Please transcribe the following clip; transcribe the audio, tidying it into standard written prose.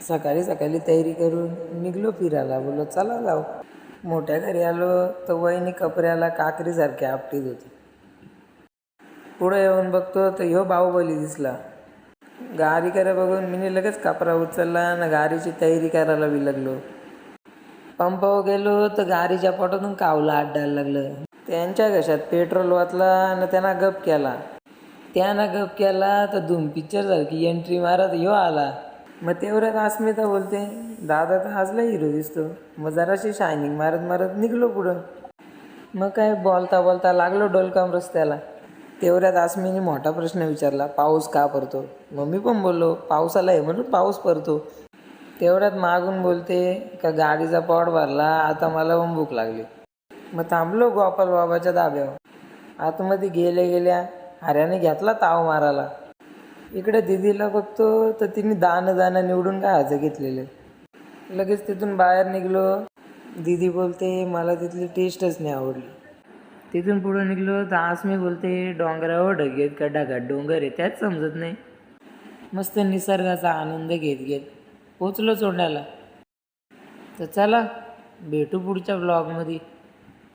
सकाळी सकाळी तयारी करून निघलो फिरायला. बोललो चला जाऊ. मोठ्या घरी आलो तर वहिनी कपड्याला काकरीसारखे आपटीत होती. पुढे येऊन बघतो तर ह्यो बाहुबली दिसला. गाडी करा बघून मी लगेच कापरा उचलला आणि गाडीची तयारी करायला बी लागलो. पंपावर गेलो तर गाडीच्या पोटातून कावलं अड्डायला लागलं. त्यांच्या घशात पेट्रोल वाचला आणि त्यांना गप केला तर धूम पिक्चरसारखी एंट्री मारत ह्यो आला. मग तेवढ्यात अस्मिता बोलते, दादा तर हाजला हिरो दिसतो. मग जराशी शायनिंग मारत मारत निघलो पुढं. मग काय बोलता बोलता लागलो डोलकाम रस्त्याला. तेवढ्यात अस्मीने मोठा प्रश्न विचारला, पाऊस का पडतो? मग मी पण बोललो, पाऊस आला आहे म्हणून पाऊस पडतो. तेवढ्यात मागून बोलते का गाडीचा पॉट भरला, आता मला पण भूक लागली. मग थांबलो गोपाल बाबाच्या धाब्यावर. आतमध्ये गेल्या हऱ्याने घेतला ताव मारायला. इकडे दिदीला बघतो तर तिने दाणं निवडून खायचं घेतलेलं. लगेच तिथून बाहेर निघलो. दिदी बोलते मला तिथली टेस्टच नाही आवडली. तिथून पुढं निघलो तर आसमी बोलते डोंगरावर ढगेत का ढगात डोंगर आहे त्याच समजत नाही. मस्त निसर्गाचा आनंद घेत पोचलो चोंड्याला. तर चला भेटू पुढच्या ब्लॉगमध्ये.